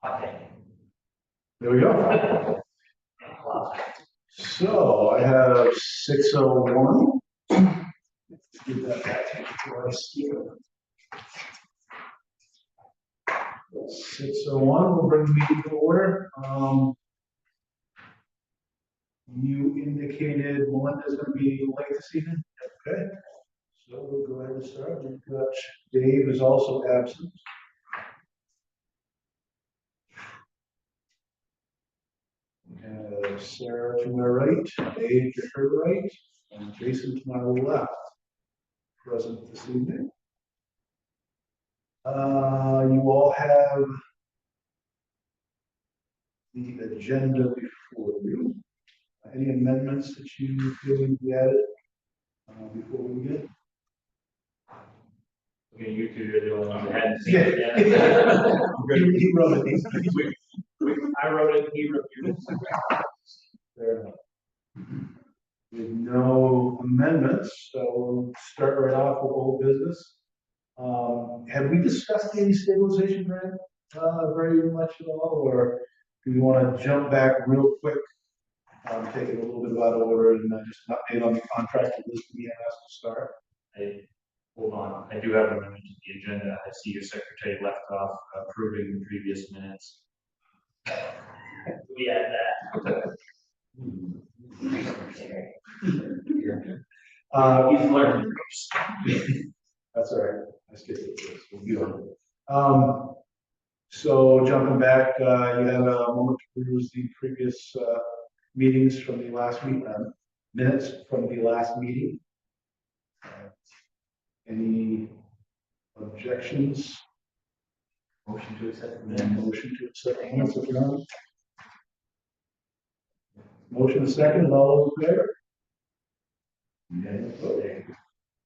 Okay. There we go. So I have 6:01. Let's give that back to our speaker. 6:01, we'll bring the meeting to order. You indicated Melinda's going to be late this evening. Okay. So we'll go ahead and start. We've got Dave is also absent. Sarah to my right, Dave to her right, and Jason to my left. Present this evening. You all have the agenda before you. Any amendments that you feel need to be added before we begin? Okay, you two are the only ones that hadn't seen Yeah. it yet. He wrote it. I wrote it, he reviewed it. Fair enough. With no amendments, so we'll start right off with old business. Have we discussed any stabilization grant very much at all, or do we want to jump back real quick, take it a little bit out of order, and just an update on the contract with this EMS to start? Hold on, I do have an amendment to the agenda. I see your secretary left off approving the previous minutes. We add that. He's learning. That's all right. I skipped it. We'll be on. So jumping back, you had a moment to peruse the previous meetings from the last week, minutes from the last meeting. Any objections? Motion to accept. Motion to accept. Minutes if you're on. Motion second, all those in favor?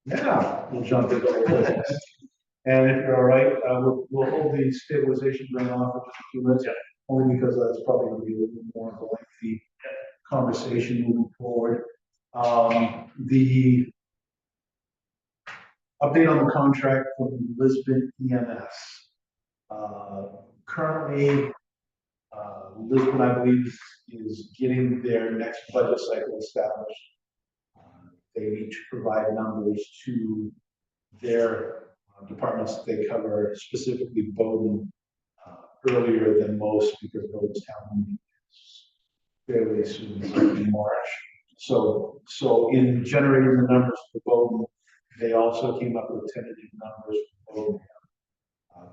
Now we'll jump into old business. And if you're all right, we'll hold the stabilization grant on for just a few minutes, only because that's probably going to be a little bit more of a lengthy conversation moving forward. The update on the contract from Lisbon EMS. Currently, Lisbon, I believe, is getting their next budget cycle established. They need to provide numbers to their departments that they cover, specifically Bowden, earlier than most, because Bowden's town meeting is fairly soon, in March. So in generating the numbers for Bowden, they also came up with tentative numbers for Bowden.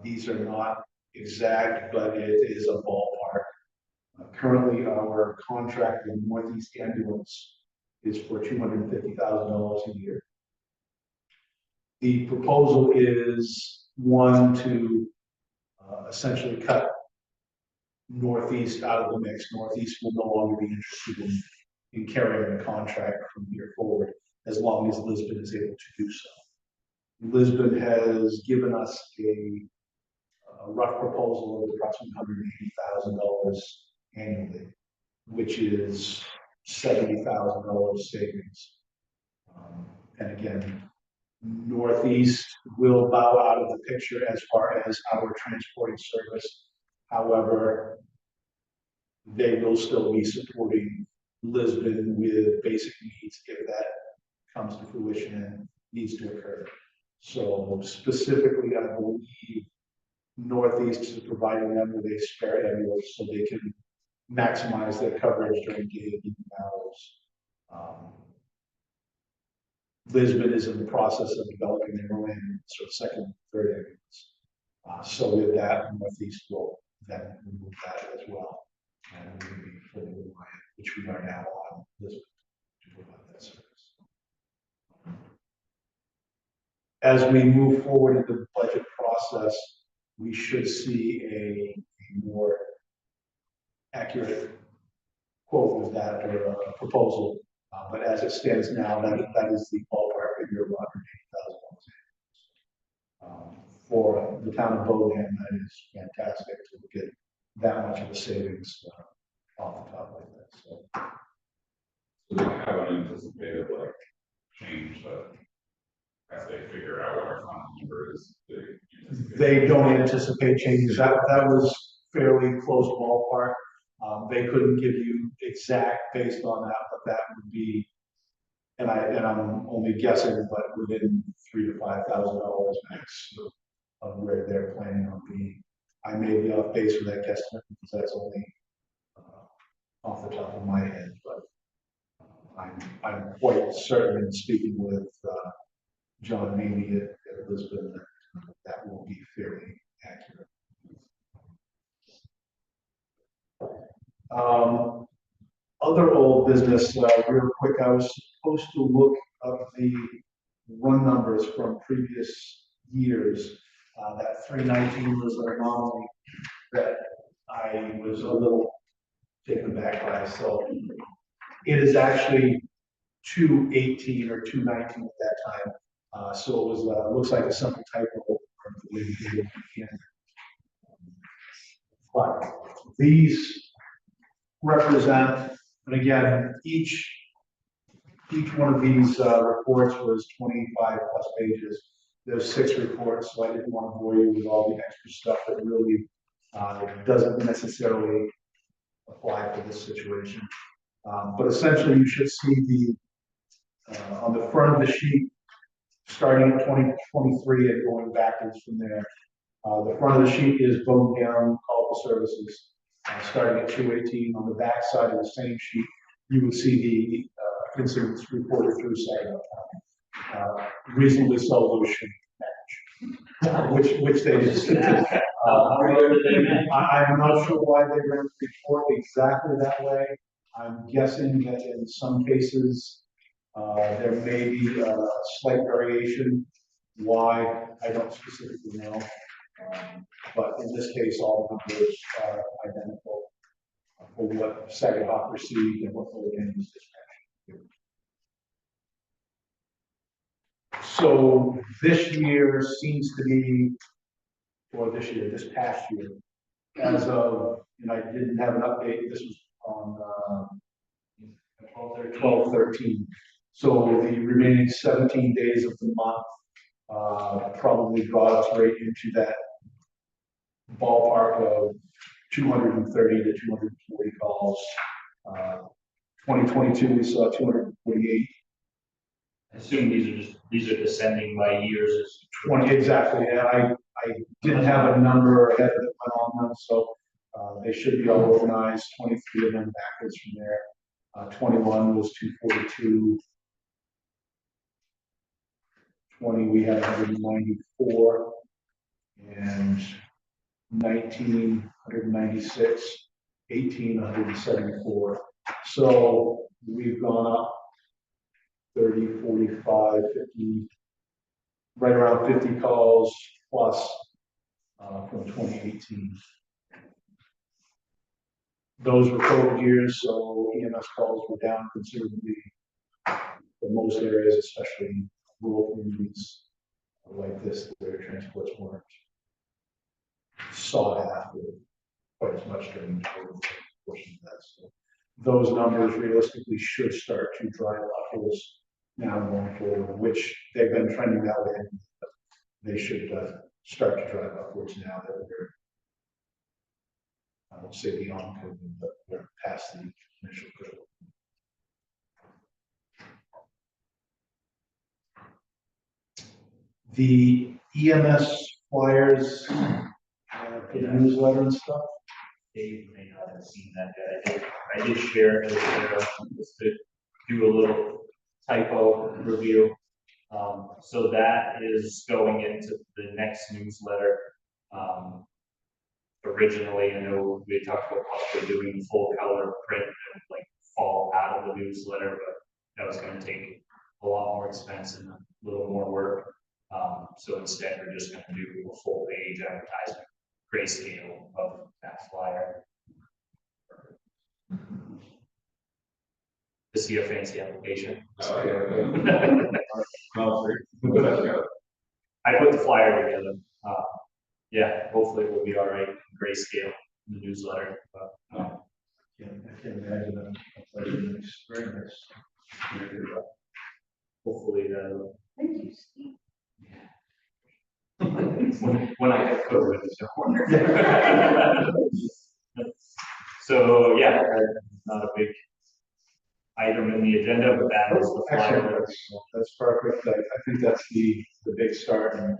These are not exact, but it is a ballpark. Currently, our contract with Northeast Ambulance is for $250,000 a year. The proposal is one to essentially cut Northeast out of the mix. Northeast will no longer be interested in carrying the contract from here forward, as long as Lisbon is able to do so. Lisbon has given us a rough proposal of approximately $180,000 annually, which is $70,000 savings. And again, Northeast will bow out of the picture as far as our transporting service. However, they will still be supporting Lisbon with basic needs if that comes to fruition and needs to occur. So specifically, I believe Northeast is providing them with a spare ambulance so they can maximize their coverage during day and evening hours. Lisbon is in the process of developing their own sort of second, third ambulance. So with that, Northeast will then remove that as well. And we will be fully reliant, which we are now on Lisbon to provide that service. As we move forward in the budget process, we should see a more accurate quote with that or a proposal. But as it stands now, that is the ballpark figure of $180,000. For the town of Bowden, that is fantastic to get that much of a savings off the top like that. So they have an anticipated change as they figure out what our final number is. they don't anticipate changes. That was fairly close ballpark. They couldn't give you exact based on that, but that would be, and I'm only guessing, but within $3,000 to $5,000 max of where they're planning on being. I may be off base with that guesstimate because that's only off the top of my head, but I'm quite certain in speaking with John and Amy at Lisbon that will be fairly accurate. Other old business, real quick, I was supposed to look up the run numbers from previous years. That 319 was an anomaly that I was a little taken back by. So it is actually 218 or 219 at that time. So it was looks like a simple typo from the way we did it again. But these represent, and again, each one of these reports was 25 plus pages. There's 6 reports, so I didn't want to bore you with all the extra stuff that really doesn't necessarily apply for this situation. But essentially, you should see the on the front of the sheet, starting at 2023 and going backwards from there. The front of the sheet is bone down call for services, starting at 218. On the back side of the same sheet, you would see the incidents reported through Saginaw County. Reasonably so, those should match, which they did. I'm not sure why they ran the report exactly that way. I'm guessing that in some cases there may be a slight variation. Why, I don't specifically know. But in this case, all the numbers are identical for what Saginaw received and what the was dispatched. So this year seems to be, or this past year, as of, and I didn't have an update, this was on 12/13. So the remaining 17 days of the month probably brought us right into that ballpark of 230 to 240 calls. 2022, we saw 248. I assume these are descending by years as 20 exactly. And I didn't have a number ahead that went on them, so they should be all organized. 23 of them backwards from there. 21 was 242. 20 we had 194, and 19 196, 18 174. So we've gone up 30, 45, 50, right around 50 calls plus from 2018. Those were COVID years, so EMS calls were down considerably in most areas, especially rural communities like this, where transports weren't sought after quite as much during the COVID portion of that. So those numbers realistically should start to drive upwards now going forward, which they've been trending that way. But they should start to drive upwards now that we're, I won't say beyond COVID, but we're past the initial COVID. The EMS flyers, the newsletter and stuff. Dave may not have seen that yet. I did share it just to do a little typo review. So that is going into the next newsletter. Originally, I know we talked about possibly doing full color print and like fall out of the newsletter, but that was going to take a lot more expense and a little more work. So instead, we're just going to do a full page advertisement, grayscale of that flyer. To see a fancy application. Oh, yeah. I put the flyer together. Yeah, hopefully it will be all right in grayscale in the newsletter. But, I can't imagine that. Very nice. Very nice. hopefully Thank you, Steve. When I have COVID, it's no wonder. So, yeah, not a big item in the agenda, but that is the Excellent, flyer. that's perfect, I think that's the big start, and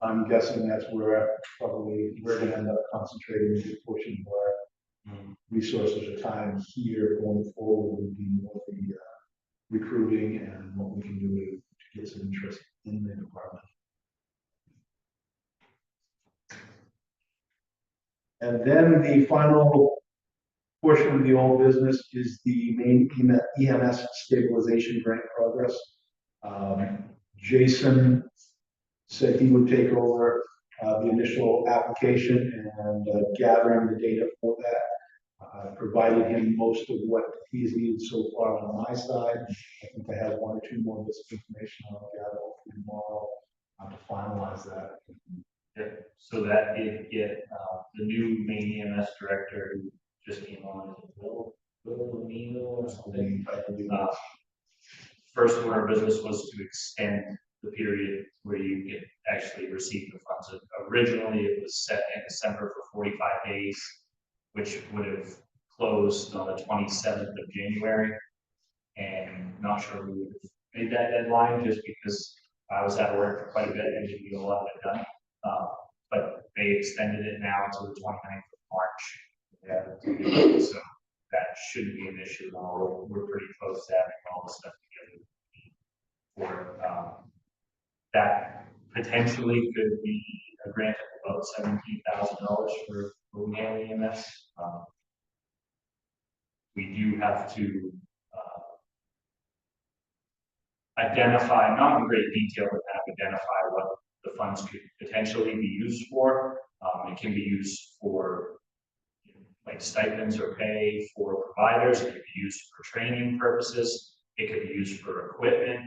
I'm guessing that's where probably we're gonna end up concentrating a good portion of our resources or time here going forward would be more the recruiting and what we can do to get some interest in the department. And then the final portion of the old business is the main EMS stabilization grant progress. Jason said he would take over the initial application and gathering the data for that. I provided him most of what he's needed so far on my side. I think I have one or two more bits of information I'll gather tomorrow to finalize that. Yeah, so that did get the new main EMS director who just came on, Will O'Neill or something. First order of business was to extend the period where you get actually receive the funds. Originally, it was set in December for 45 days, which would have closed on the 27th of January. And not sure we would have made that deadline just because I was out of work for quite a bit and didn't get a lot of it done. But they extended it now to the 29th of March. Yeah, so that shouldn't be an issue at all. We're pretty close to having all the stuff together for that potentially could be a grant of about $17,000 for Oneal EMS. We do have to identify, not in great detail, but kind of identify what the funds could potentially be used for. It can be used for like stipends or pay for providers. It could be used for training purposes. It could be used for equipment,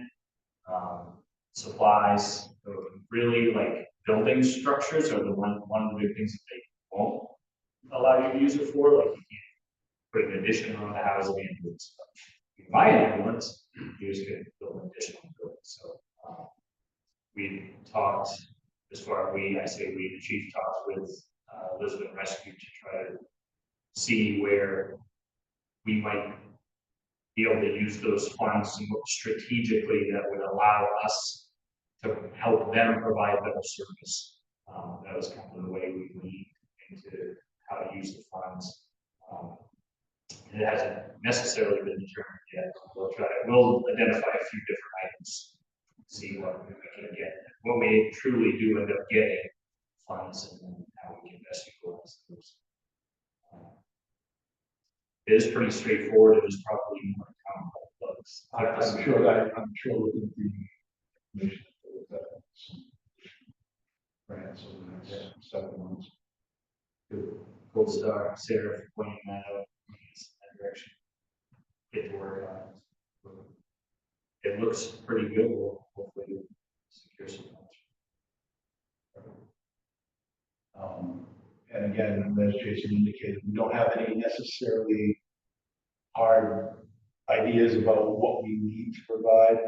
supplies. Really, like building structures are the one of the big things that they won't allow you to use it for. Like you can't put an addition on the house and do stuff. You can buy an ambulance, you just can build an additional building. So we talked, as far as the chief talked with Lisbon Rescue to try to see where we might be able to use those funds strategically that would allow us to help them provide better service. That was kind of the way we lead into how to use the funds. It hasn't necessarily been determined yet. We'll identify a few different items, see what we can get. When we truly do end up getting funds and then how we can best utilize those. It is pretty straightforward. It was probably more complex. I'm sure within the information that grants over the next 7 months. Good. Gold star, Sarah, for pointing that out in that direction. Get to work on it. It looks pretty good. We'll hopefully secure some funds. And again, as Jason indicated, we don't have any necessarily hard ideas about what we need to provide.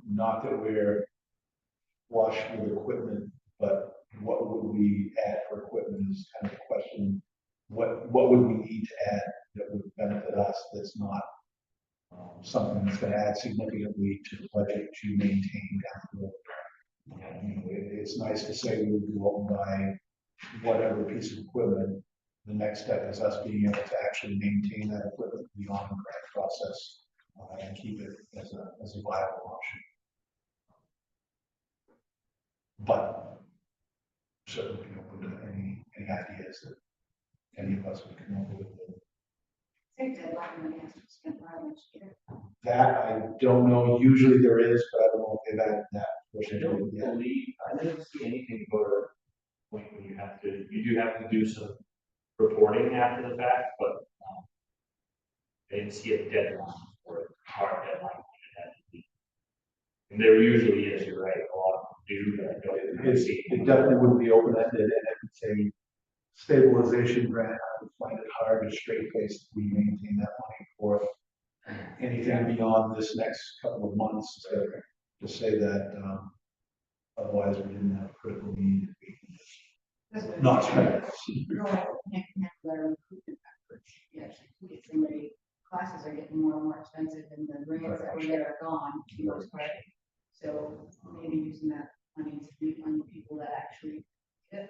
Not that we're flush with equipment, but what would we add for equipment is kind of a question. What would we need to add that would benefit us that's not something that's going to add significantly to the budget to maintain down the road? And, it's nice to say we would go out and buy whatever piece of equipment. The next step is us being able to actually maintain that equipment beyond the grant process and keep it as a viable option. But certainly be open to any ideas that any of us would come up with. That I don't know. Usually there is, but I don't know if they've added that. I didn't see anything about a point when you do have to do some reporting after the fact, but I didn't see a deadline or a hard deadline. And there usually is, you're right, a lot of them do, but I don't see. It definitely wouldn't be open-ended, and if it's a stabilization grant, I would find it hard to straight face we maintain that money for anything beyond this next couple of months to say that Otherwise, we didn't have a critical need. That's what Not it spent. is. No, I can't connect their recruitment efforts. Yes, get somebody, classes are getting more and more expensive and the grants that were there are gone, for the most part. So maybe using that money to refund the people that actually did it.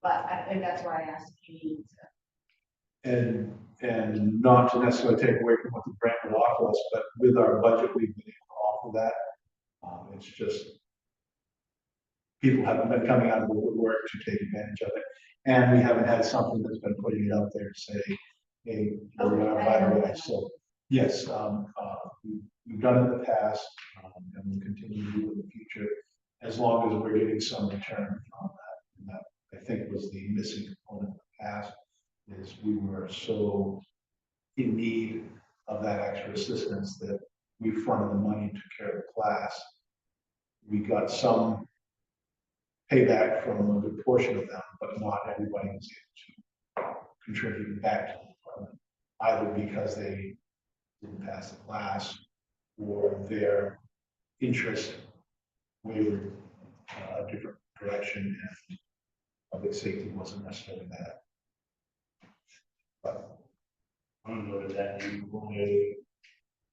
But and that's why I asked if you need to. And not to necessarily take away from what the grant would offer us, but with our budget, we've been able to offer that. It's just people haven't been coming out of the woodwork to take advantage of it. And we haven't had something that's been putting it out there to say, hey, we're gonna buy it. So, yes, we've done it in the past, and we'll continue to do it in the future, as long as we're getting some return from that. And that, I think, was the missing component in the past, is we were so in need of that extra assistance that we fronted the money and took care of the class. We got some payback from a good portion of them, but not everybody was able to contribute back to the department, either because they didn't pass the class or their interest wavered a different direction, and public safety wasn't necessarily that. But I'm gonna go to that, you want to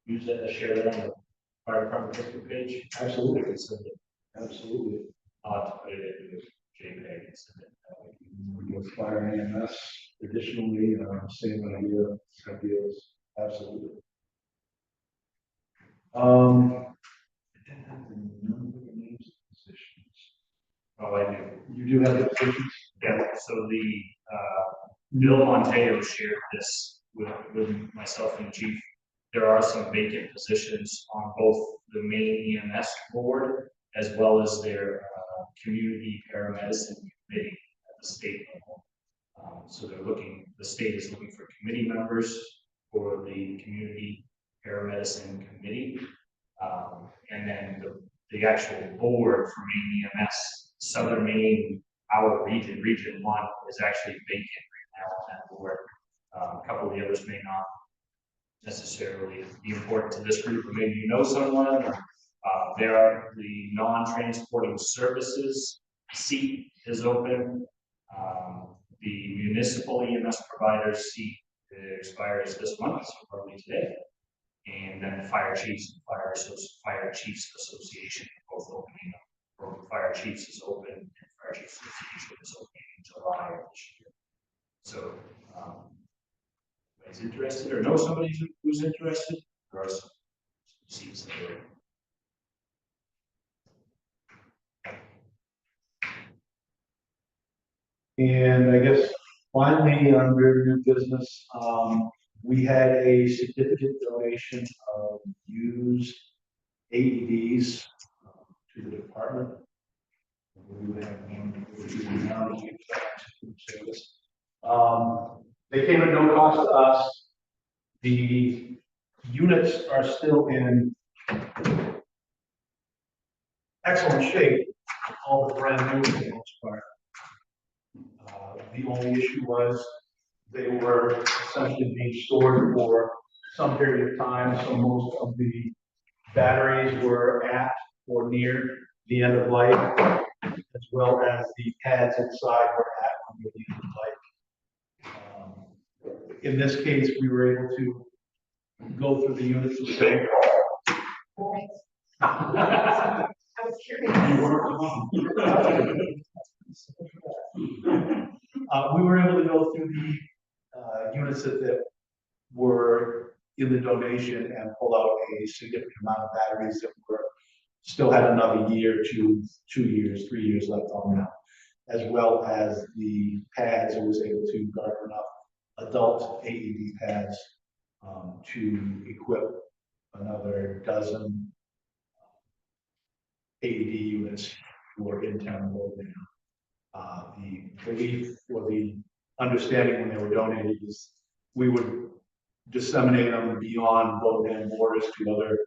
use that to share that on the fire department Facebook page? absolutely, Send it. absolutely. I'll have to put it into JPEG and send it that way. With fire EMS, additionally, same ideas, absolutely. I didn't have the number of names of positions. Oh, I do. You do have the positions? Yeah, so the, Bill Monteo shared this with myself and the chief. There are some vacant positions on both the main EMS board as well as their, community paramedicine committee at the state level. So they're looking, the state is looking for committee members for the community paramedicine committee. And then the actual board for Maine EMS, Southern Maine, our region, Region 1, is actually vacant right now on that board. A couple of the others may not necessarily be important to this group, or maybe you know someone, or there are the non-transporting services seat is open. The municipal EMS provider seat expires this month, so probably today. And then the fire chiefs and fire chiefs association are both opening up. Or fire chiefs is open, and fire chiefs association is opening in July of this year. So, is interested or know somebody who's interested, there are some seats there. And I guess finally, under new business, we had a significant donation of used AEDs to the department. We would have one for you now, you can say this. They came at no cost to us. The units are still in excellent shape, all the brand new for the most part. The only issue was they were essentially being stored for some period of time, so most of the batteries were at or near the end of life, as well as the pads inside were at or near the end of life. In this case, we were able to go through the units and say, I was curious. we were able to go through the units that were in the donation and pull out a significant amount of batteries that were still had another year to 2 years, 3 years left on them, as well as the pads. I was able to garner enough adult AED pads to equip another dozen AED units for in-town loading. The belief or the understanding when they were donated is we would disseminate them beyond Bowen borders to other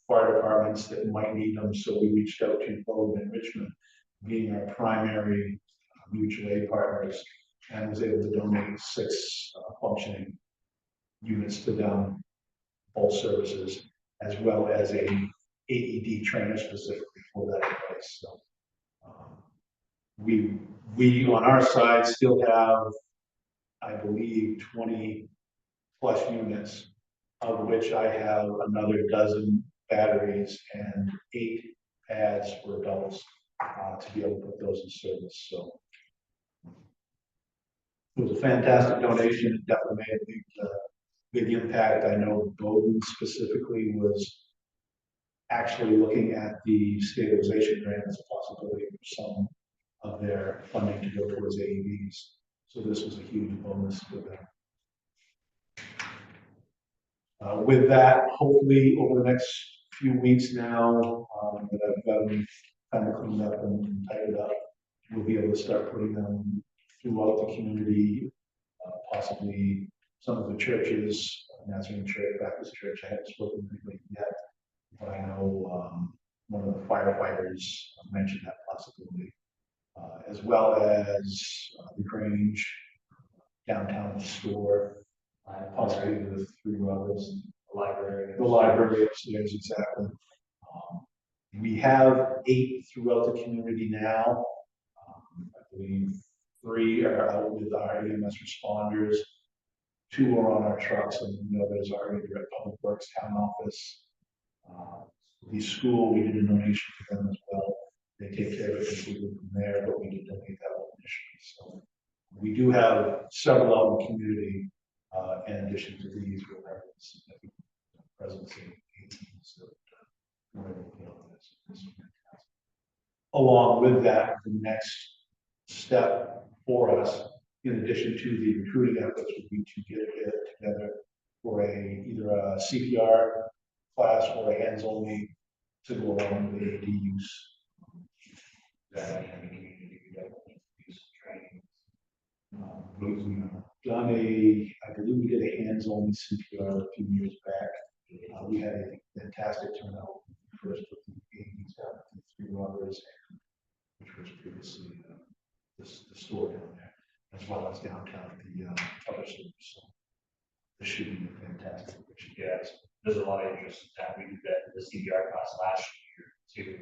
fire departments that might need them. So we reached out to Bowen and Richmond, being our primary mutual aid partners, and was able to donate 6 functioning units to them, both services, as well as a AED trainer specifically for that device. So we on our side still have, I believe, 20 plus units, of which I have another dozen batteries and 8 pads for adults to be able to put those in service. So it was a fantastic donation. It definitely made a big impact. I know Bowden specifically was actually looking at the stabilization grant as a possibility for some of their funding to go towards AEDs. So this was a huge bonus for them. With that, hopefully over the next few weeks now, that I've got them kind of cleaned up and tightened up, we'll be able to start putting them throughout the community, possibly some of the churches, Nazarene Church, Baptist Church. I haven't spoken to anybody yet, but I know one of the firefighters mentioned that possibility, as well as the Grange, downtown store, possibly the 3 levels, the library upstairs, exactly. We have 8 throughout the community now. I believe 3 are out with our EMS responders. 2 are on our trucks, and the others are either at Public Works Town Office. The school, we did a donation to them as well. They take care of it completely from there, but we did donate that one initially. So we do have several out in the community, in addition to these, we'll have significant presence in 18. So we're able to deal with this. Along with that, the next step for us, in addition to the recruiting efforts, would be to get it together for either a CPR class or a hands-only to go along with the AD use. We've done I believe we did a hands-only CPR a few years back. We had a fantastic turnout first with the ADs out, the 3 rubbers, which was previously the store down there, as well as downtown at the other stores. So this should be a fantastic. Yeah, there's a lot of interest in that. We did that the CPR class last year too,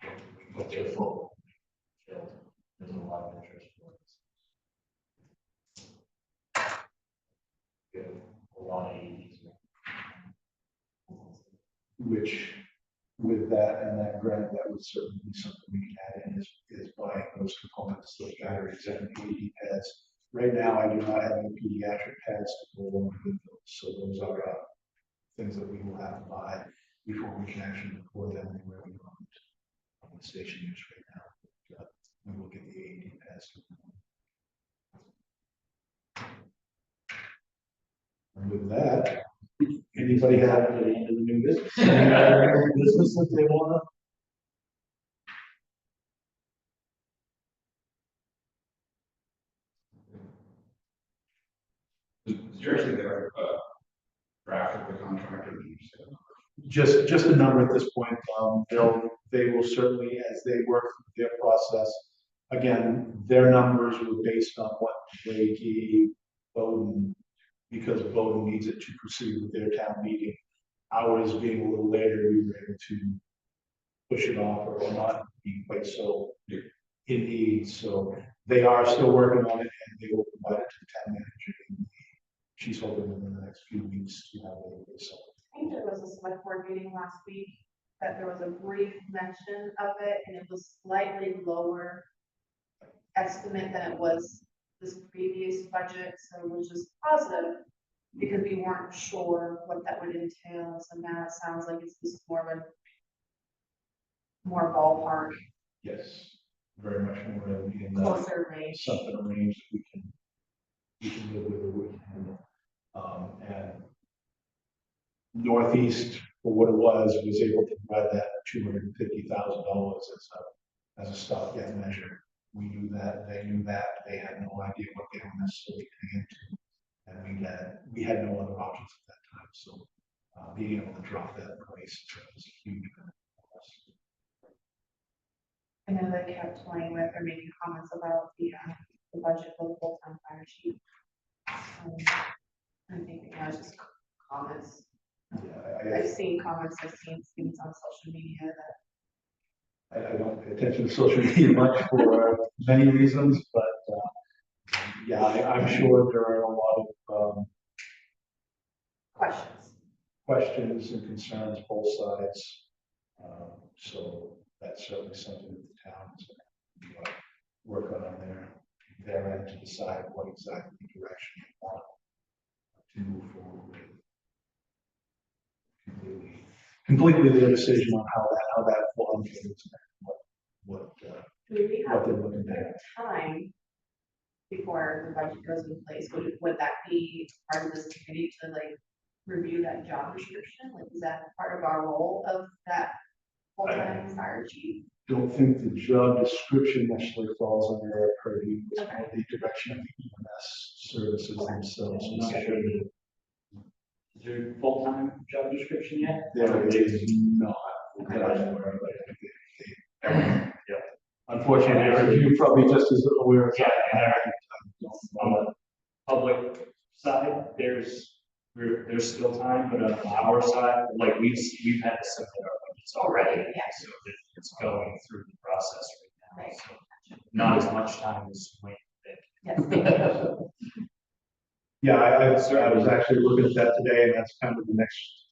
and we went to full filled. There's a lot of interest for this. Yeah, a lot of AEDs. Which, with that and that grant, that would certainly be something we can add in is buying those components, those batteries and AED pads. Right now, I do not have any pediatric pads to go along with those, so those are things that we will have to buy before we can actually deploy them anywhere we want on the station use right now. But, we will get the AED pads. And with that, anybody have the end of the new business? Any other business that they want Is there actually there draft of the contract or just a number at this point. They will certainly, as they work through their process, again, their numbers were based on what they gave Bowden, because Bowden needs it to proceed with their town meeting. Ours being a little later, we were able to push it off or not be quite so in need. So they are still working on it, and they will provide it to the town manager. She's hoping within the next few weeks to have it resolved. I think there was a select board meeting last week that there was a brief mention of it, and it was slightly lower estimate than it was this previous budget, so it was just positive because we weren't sure what that would entail. So now it sounds like it's just more ballpark, Yes, very much more in closer range. something arranged we can live with or we can handle. And Northeast, for what it was able to provide that $250,000 as a stopgap measure. We knew that, they knew that, they had no idea what they were necessarily getting into, and we had no other options at that time. So being able to drop that price was a huge benefit for us. I know they kept playing with or making comments about the budget for the full-time fire chief. I think it was just comments. Yeah, I've seen comments, I've seen things on social media that I don't pay attention to social media much for many reasons, but, yeah, I'm sure there are a lot of, Questions. questions and concerns, both sides. So that's certainly something that the town is going to work on their end to decide what exactly direction they want to move forward with. Completely their decision on how that will unfold and what Do we have they're looking at. time before the budget goes in place? Would that be part of this committee to like review that job description? Like, is that part of our role of that full-time fire chief? Don't think the job description necessarily falls under our purview. It's Okay. more the direction of the EMS services Okay. themselves. I'm not sure. Is there a full-time job description yet? There is not. Okay. that I'm aware of, but I think they- Unfortunately, you're probably just as aware as I am. On the public side, there's still time, but on our side, like we've had to submit our budgets already. Yeah. So it's going through the process right Right. now, so not as much time as you might think. Yes. Yeah, I was actually looking at that today, and that's kind of the next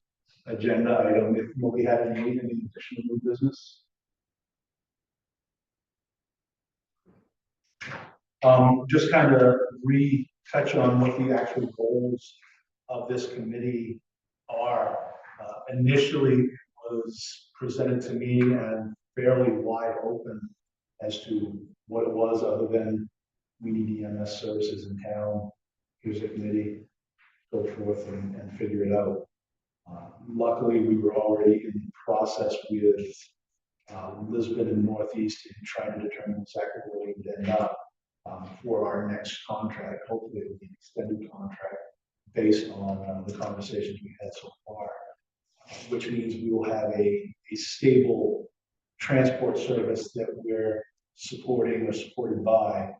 agenda item. If we have any additional new business. Just kind of retouch on what the actual goals of this committee are. Initially, it was presented to me and fairly wide open as to what it was, other than we need EMS services in town. Here's a committee, go forth and figure it out. Luckily, we were already in the process with Lisbon and Northeast in trying to determine exactly where we would end up for our next contract. Hopefully, it will be an extended contract based on the conversations we had so far, which means we will have a stable transport service that we're supporting or supported by,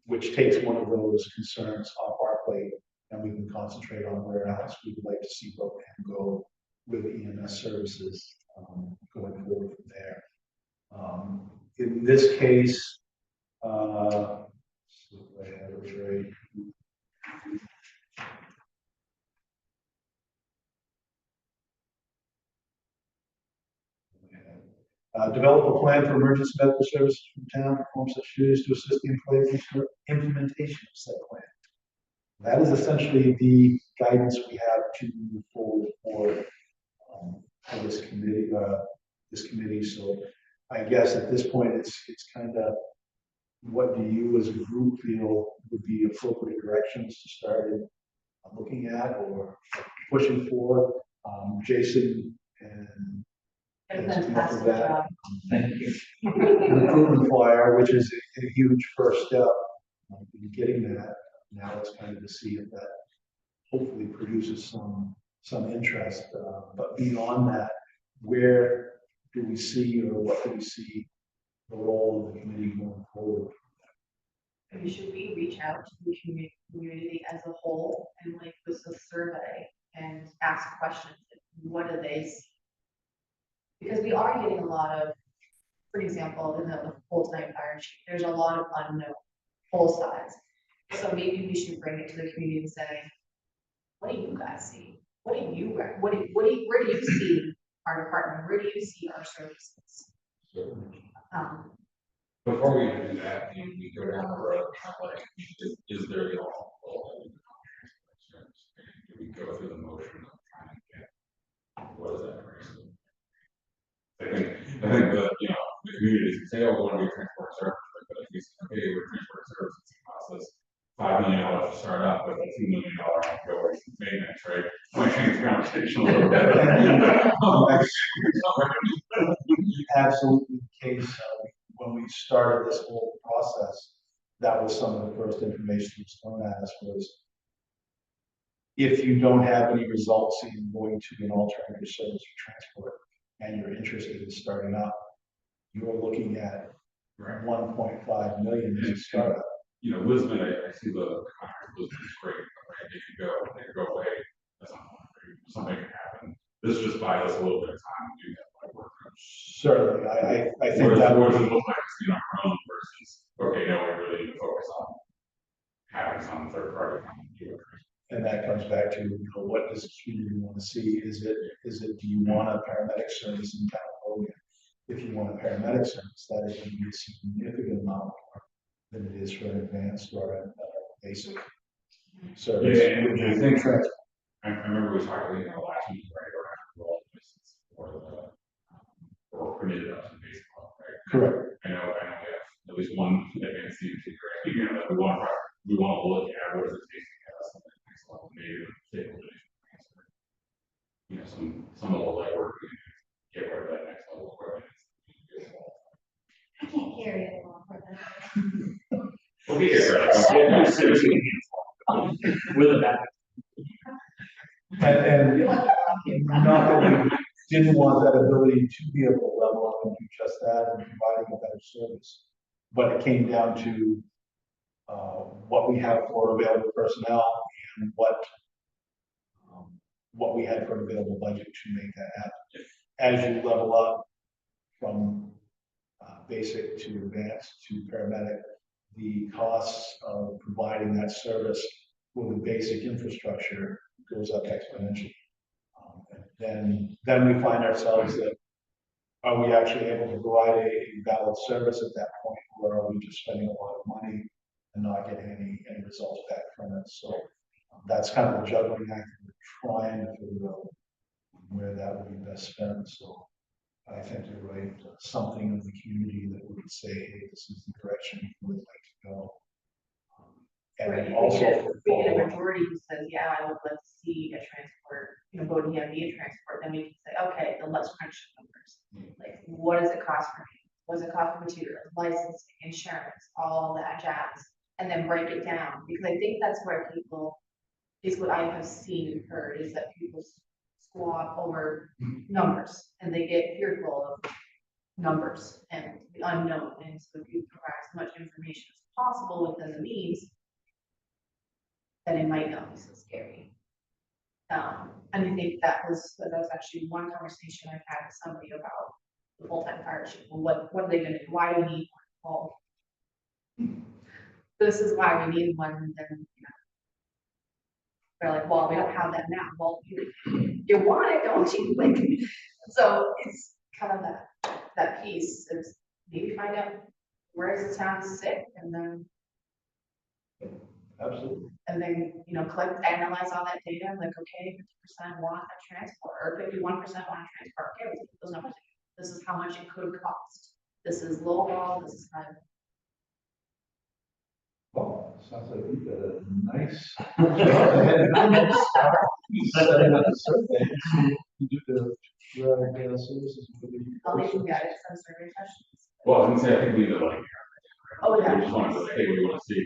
which takes one of those concerns off our plate, and we can concentrate on where else we would like to see program go with EMS services going forward from there. In this case, I have it right. Develop a plan for emergency medical services from town, perform such duties to assist the implementation of said plan. That is essentially the guidance we have to move forward for this committee. So I guess at this point, it's kind of, what do you as a group feel would be appropriate directions to start looking at or pushing for? Jason and Fantastic job. Thank you. recruitment flyer, which is a huge first step in getting that. Now it's kind of to see if that hopefully produces some interest. But beyond that, where do we see, or what do we see the role of the committee going forward? Maybe should we reach out to the community as a whole and like with a survey and ask questions? What do they see? Because we are getting a lot of, for example, in the full-time fire chief, there's a lot of unknown, both sides. So maybe we should bring it to the community and say, what do you guys see? What do you, where do you see our department? Where do you see our services? Before we do that, and we go down the road, like, is there a law? Do we go through the motion of trying to get, what is that? I think that, the communities can say, oh, we want to be a transport service, but if we say, okay, we're a transport service, it's cost us $5 million to start up, but $2 million ongoing maintenance, right? Might change the conversation a little bit. Absolutely the case. When we started this whole process, that was some of the first information that was thrown at us was, if you don't have any results in going to an alternative service for transport and you're interested in starting up, you're looking at 1.5 million as a startup. Lisbon, I see the contract, Lisbon is great, right? They could go away at some point, right? Something can happen. This just buys us a little bit of time to do that. Certainly, I think What that does would it be, look like to be on our own versus, okay, no, we really need to focus on having some third party come and do it. and that comes back to, what does the community want to see? Is it, do you want a paramedic service in California? If you want a paramedic service, that is going to be a significant amount more than it is for an advanced or a basic service. Yeah, and I think- Trans- I remember we talked, last week, right, around all the license or permitted us in baseball, right? Correct. I know we have at least one advanced CUT, right? That we want to look at what is it taking us at the next level, maybe stabilization transfer. Some of the legwork we do, get rid of that next level equipment. I can't carry it along for that. We'll get here, With a back. And You're lucky I'm not not that we didn't want that ability to be able to level up and do just that and providing a better service. But it came down to what we have for available personnel and what we had for available budget to make that happen. As you level up from basic to advanced to paramedic, the costs of providing that service for the basic infrastructure goes up exponentially. And then we find ourselves that, are we actually able to provide a valid service at that point, or are we just spending a lot of money and not getting any results back from it? So that's kind of the juggling act we're trying to figure out where that would be best spent. So I think you're right, something of the community that would say, hey, this is the direction we would like to go. And Right, then if also we get a follow- majority who says, yeah, I would like to see a transport, vote EMD transport, then we can say, okay, then let's crunch the numbers. Like, what does it cost for me? What does it cost for materials, licensing, insurance, all that jazz? And then break it down, because I think that's where people, is what I have seen and heard, is that people squat over numbers, and they get fearful of numbers and the unknown, and so if you provide as much information as possible within the means, then it might not be so scary. And I think that was actually one conversation I've had with somebody about the full-time fire chief. Well, what are they gonna do? Why do we need one? Well, this is why we need one, and then, they're like, well, we don't have that now. Well, you want it, don't you? Like, so it's kind of that piece is maybe find out where is the town sick, and then Absolutely. collect, analyze all that data, like, okay, 50% want a transport, or 51% want a transport, okay, let's put those numbers in. This is how much it could cost. This is low ball, this is kind of. Well, sounds like we've got a nice. Setting up a survey, you do the services. I'll leave you guys some survey questions. Well, I was gonna say, I think we need to like. Oh, yeah. We just want to, like, hey, what do you want to see?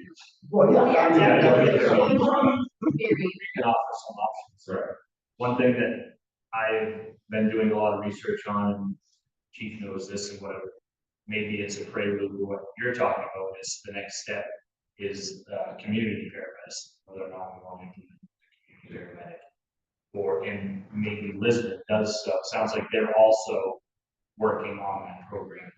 Well, Oh, yeah, definitely. yeah. Very. We can offer some options. Right. One thing that I've been doing a lot of research on, and Chief knows this and whatever, maybe it's a prelude to what you're talking about, is the next step is community paramedicine, whether or not we want to implement a community paramedic. And maybe Lisbon does so. Sounds like they're also working on that program.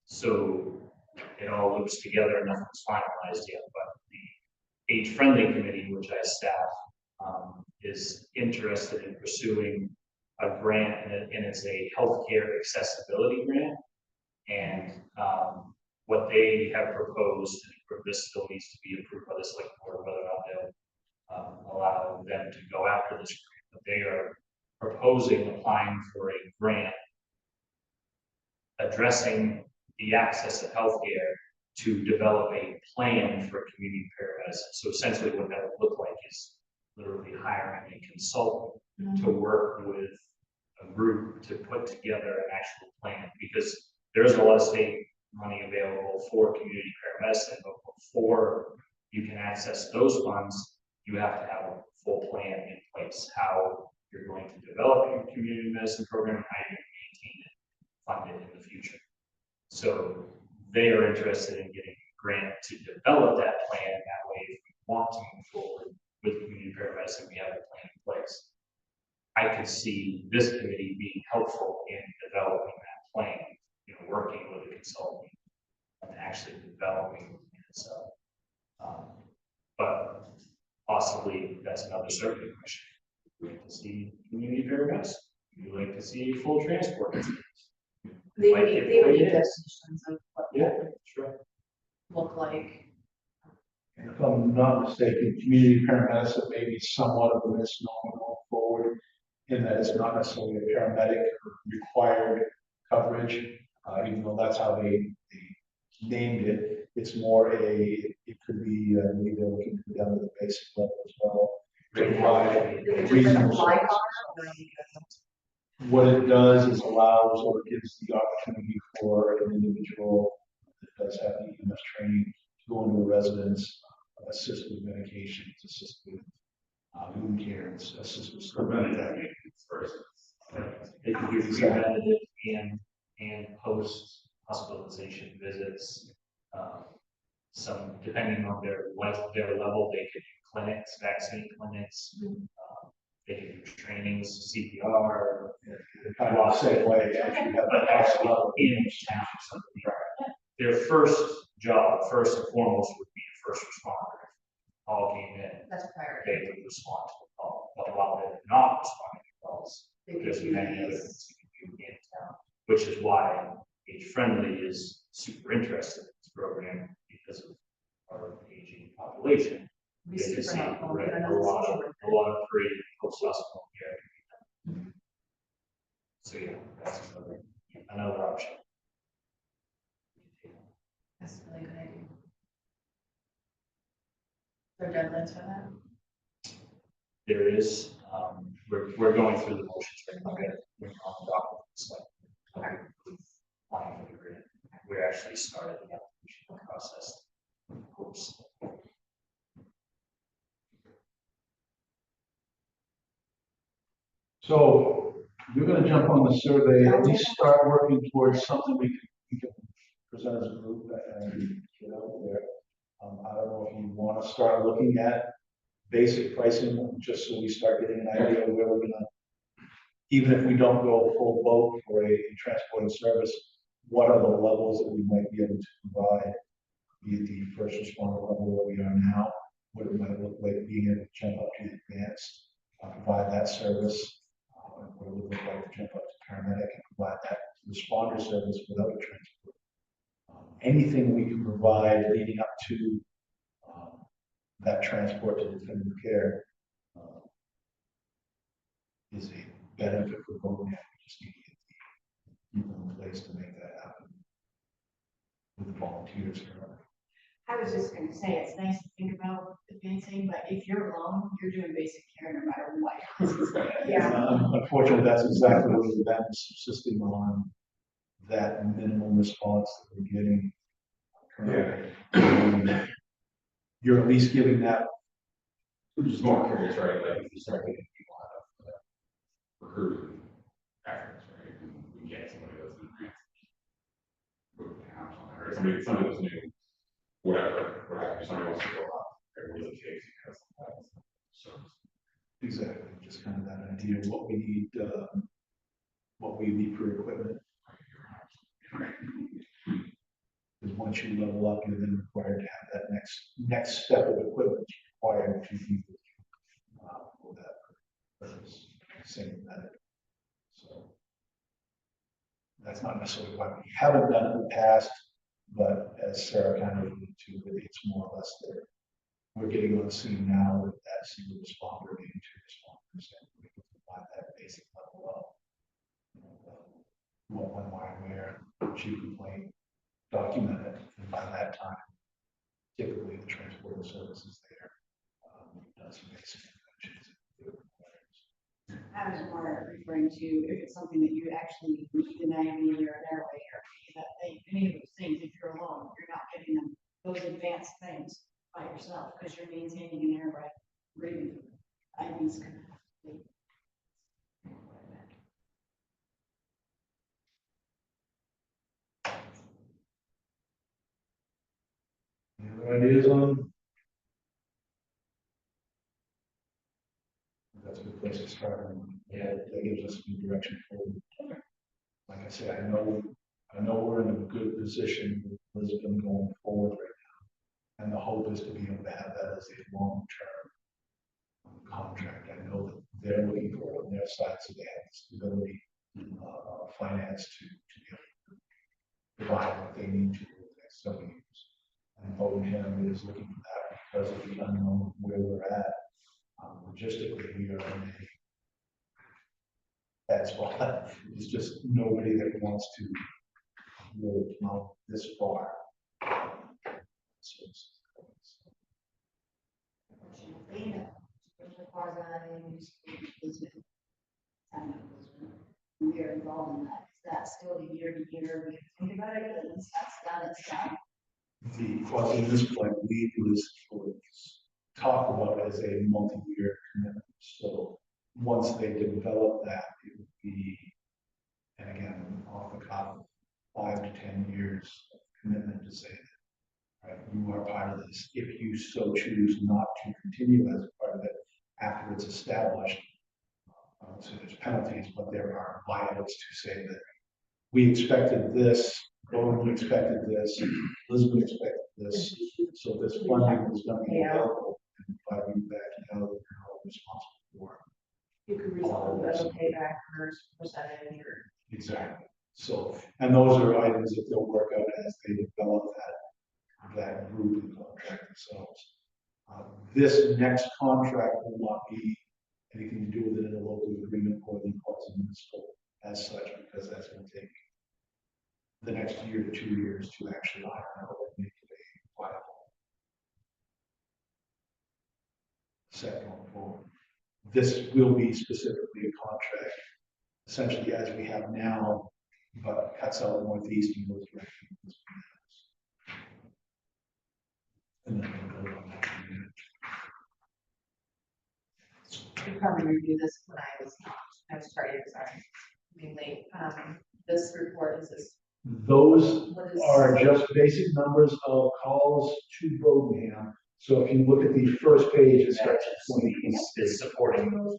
So it all loops together, nothing's finalized yet, but the age-friendly committee, which I staff, is interested in pursuing a grant, and it's a healthcare accessibility grant. And what they have proposed, and this still needs to be approved by the select board, whether or not they'll allow them to go after this grant, but they are proposing applying for a grant addressing the access of healthcare to develop a plan for community paramedicine. So essentially what that would look like is literally hiring a consultant to work with a group to put together an actual plan, because there's a lot of state money available for community paramedicine, but before you can access those funds, you have to have a full plan in place, how you're going to develop your community medicine program, how you're going to maintain it, fund it in the future. So they are interested in getting a grant to develop that plan. That way, if we want to move forward with community paramedicine, we have a plan in place. I could see this committee being helpful in developing that plan, working with a consultant and actually developing it. So, but possibly that's another survey question. We like to see community paramedics. We like to see full transport. They Like would need, it they would the way need it is. definitions of what Yeah, that would sure. look like. And if I'm not mistaken, community paramedics are maybe somewhat of a misnomer going forward, in that it's not necessarily a paramedic or required coverage, even though that's how they named it. It's more it could be, maybe they're looking to go down to the basic level as well. To provide Is it just reasonable like a fly service. car or? What it does is allows or gives the opportunity for an individual that does have the EMS training to go into a residence, assist with medications, assist with wound care, and assist with Preventative maintenance versus. They can do preventative and post hospitalization visits. Some, depending on their level, they could do clinics, vaccine clinics. They can do trainings, CPR. kind of the same way. Actually, have But the actually level. in town, something. Their first job, first and foremost, would be first responder. All came in, That's priority. they would respond to the call, but while they're not responding to calls, They could there's do many other these. things you can do in town, which is why Age Friendly is super interested in this program because of our aging population. Be They can super see, helpful. right, I a know the lot social of worker. pre and post hospital care. So yeah, that's another option. That's a really good idea. There are deadlines for that? There is, we're going through the motions right now, we're on the documents, like, applying for the grant. We're actually started the application process. Of course. So you're gonna jump on the survey, at least start working towards something we can present as a group and get out there. I don't know if you wanna start looking at basic pricing, just so we start getting an idea of where we're gonna, even if we don't go full boat for a transporting service, what are the levels that we might be able to provide? Be it the first responder level where we are now, what it might look like being able to jump up to advanced, provide that service. What it would look like to jump up to paramedic and provide that responder service without a transport. Anything we can provide leading up to that transport to definitive care is a benefit for both. We just need to get the people in place to make that happen with the volunteers. I was just gonna say, it's nice to think about advancing, but if you're alone, you're doing basic care no matter what. Yeah. Unfortunately, that's exactly what we've been subsisting on, that minimum response that we're getting currently. You're at least giving that. I'm just more curious, right, like, if you start getting people out of recruiting efforts, right, and we get somebody that's in grants. Move to house on there, or somebody that's new, whatever, somebody wants to go up, right, what are the case, because so. Exactly, just kind of that idea of what we need for equipment. Because once you level up, you're then required to have that next step of equipment required to be for that purpose. Same with that. So that's not necessarily why we haven't done it in the past, but as Sarah kind of alluded to, it's more or less there. We're getting on the scene now with that single responder, maybe two responders, and we can provide that basic level of what, when, why, where, chief complaint, document it, and by that time, typically the transport service is there. We've done some basic interventions. I was more referring to if it's something that you actually need an IV or an airway or any of those things, if you're alone, you're not getting them, those advanced things by yourself, because you're maintaining an airway, breathing. IVs can have to be. Any other ideas on? That's a good place to start. Yeah. That gives us some direction forward. Like I said, I know we're in a good position with Lisbon going forward right now. And the hope is to be able to have that as a long-term contract. I know that they're looking for it on their side, so they have the stability, finance to be able to provide what they need to over the next several years. And Bowdenham is looking for that because of the unknown of where we're at. Logistically, we are in a bad spot. It's just nobody that wants to really come out this far. So, We are involved in that. Is that still the year to year? We think about it, and that's done, it's done. well, in this point, we was talked about as a multi-year commitment. So once they develop that, it would be, and again, off the cuff, 5 to 10 years of commitment to say that, right, you are part of this. If you so choose not to continue as a part of it after it's established, so there's penalties, but there are buyouts to say that we expected this, Golden expected this, Lisbon expected this, so this funding was going to be available, and by you backing out, you're all responsible for. You could resolve as a payback or percentage or. Exactly. So, and those are items that they'll work out as they develop that group and contract themselves. This next contract will not be anything to do with it in a local agreement or the parts of municipal as such, because that's going to take the next year to 2 years to actually iron out and make it a viable set going forward. This will be specifically a contract, essentially as we have now, but cuts out northeast and goes directly to this. And then we'll go on that. We probably reviewed this when I was starting, sorry, being late. This report is this. Those What is? are just basic numbers of calls to Bowdenham. So if you look at the first page, it starts at 20. It's supporting those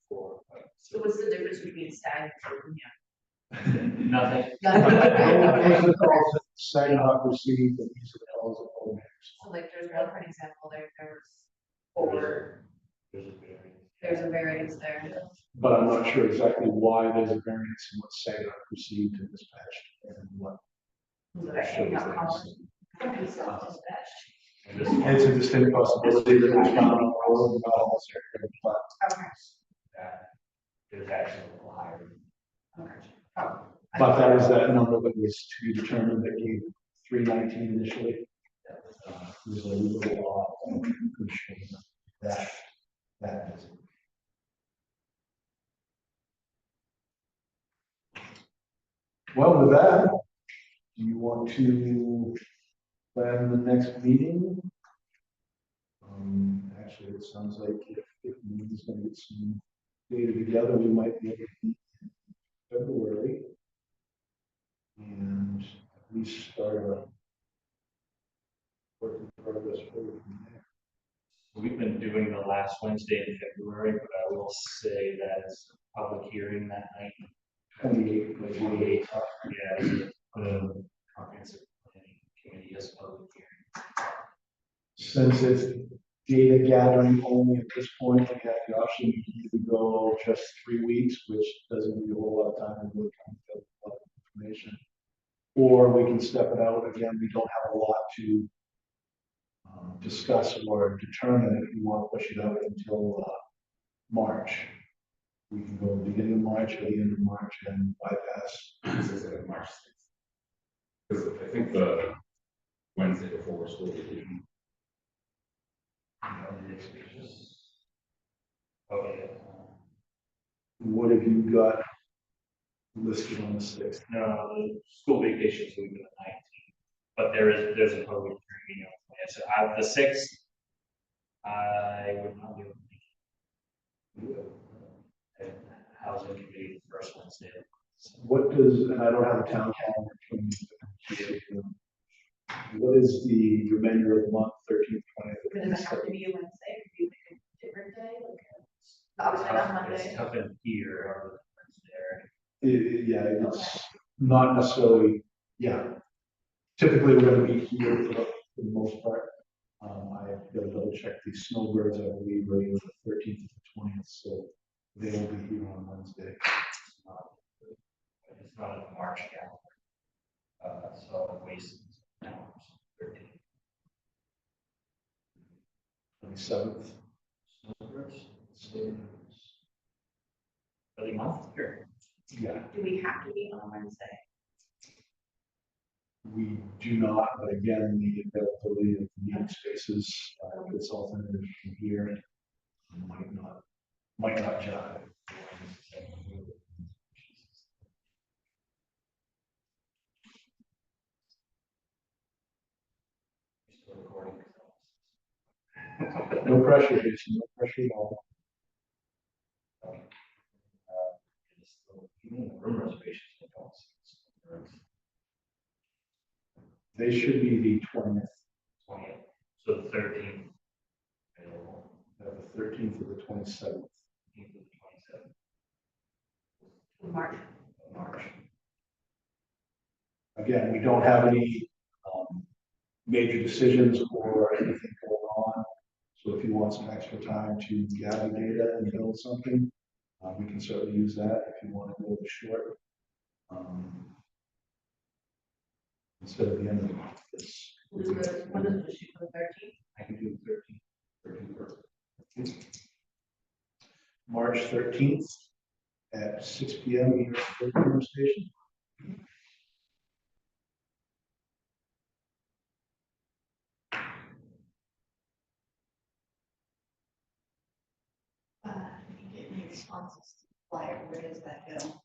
for. So what's the difference between stag and Nothing. Those are the calls that Saginaw received, and these are the calls that Bowdenham. So like, there's one, for example, there's a variance there. But I'm not sure exactly why there's a variance in what Saginaw received and dispatched and what. It's a distinct possibility that was found on the road, not all sector, but Okay. It was actually a little higher. Okay. Oh. but that was that number that was to be determined that gave 319 initially. It was a little off. That is. Well, with that, do you want to plan the next meeting? Actually, it sounds like if he's going to get some data together, we might be able to meet in February and at least start a work in progress forward from there. We've been doing the last Wednesday in February, but I will say that it's a public hearing that night. 28, like 28. Yeah, comprehensive planning committee has a public hearing. Since it's data gathering only at this point, we have the option to either go just 3 weeks, which doesn't give you a whole lot of time to really come to a lot of information. Or we can step it out. Again, we don't have a lot to discuss or determine if you want to push it out until March. We can go the beginning of March or the end of March and bypass. This is like March 6th. Because I think the Wednesday before school vacation. Okay. What have you got listed on the 6th? No, the school vacation is week of the 19th, but there's a public hearing. So the 6th, I would not be able to make it. Housing committee first Wednesday. What does, and I don't have a town calendar from you. What is the remainder of the month, 13th, 20th? Does it have to be a Wednesday? Could you pick a different day? Obviously on It's Monday. tough in here, or there. Yeah, it's not necessarily, yeah. Typically, we're gonna be here for the most part. I have to double check these snowbirds, I believe, are either the 13th or the 20th, so they will be here on Wednesday. It's not a March calendar. So waste now, 13. 27th. Early month here. Yeah, Do we have to meet on Wednesday? we do not, but again, the availability of meeting spaces, it's alternative from here. Might not jive. Still recording. No pressure, Jason, no pressure at all. Even the room reservations. I don't see. They should be the 20th, 20th, so the 13th. Available. the 13th or the 27th. 27th March. of March. Again, we don't have any major decisions or anything going on. So if you want some extra time to gather data and build something, we can certainly use that if you want to go short. Instead of the end of the month. What is the shoot for the 13th? I can do the 13th. March 13th at 6 p.m. here at the radio station. If you get any responses to the flyer, where does that go?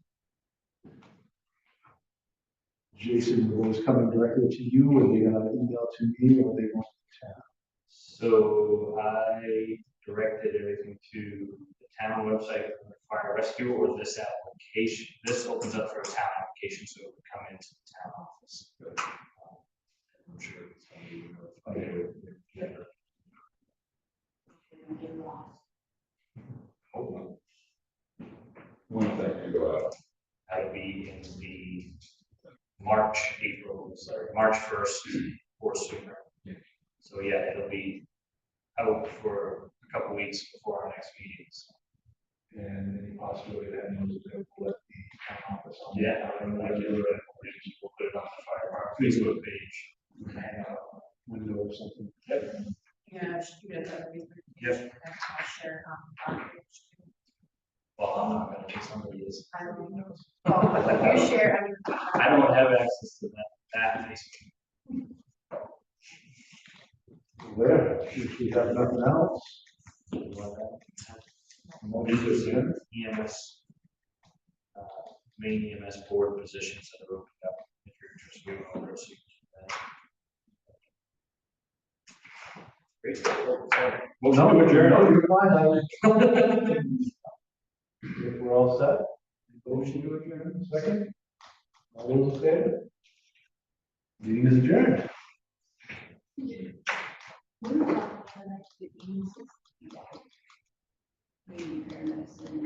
Jason, will those coming directly to you, or are they gonna email to me, or are they going to town? So I directed everything to the town website for the fire rescue or this application. This opens up for a town application, so it would come into the town office. I'm sure it's gonna be notified. Yeah. They don't get lost. Oh, When that can go out. that'll be in the March 1st or sooner. So yeah, it'll be out for a couple weeks before our next meetings. And any possibility that knows that we'll let the town office on. Yeah, I don't know, we'll put it on the fire department Facebook page. Hang out window or something. Yeah, shoot it at the. Yep. I'll share it on. Well, I'm not gonna, if somebody is. I don't know. Oh, you share, I mean. I don't have access to that Facebook. There, if we have nothing else. Motion to adjourn. EMS, main EMS board positions that are opened up. If you're interested, we'll proceed. Great. Sorry. Well, no, adjourn. No, you're fine. If we're all set, motion to adjourn, second. All those in favor? Meeting is adjourned. We're talking about the next 15, 60 days. Maybe fairness and.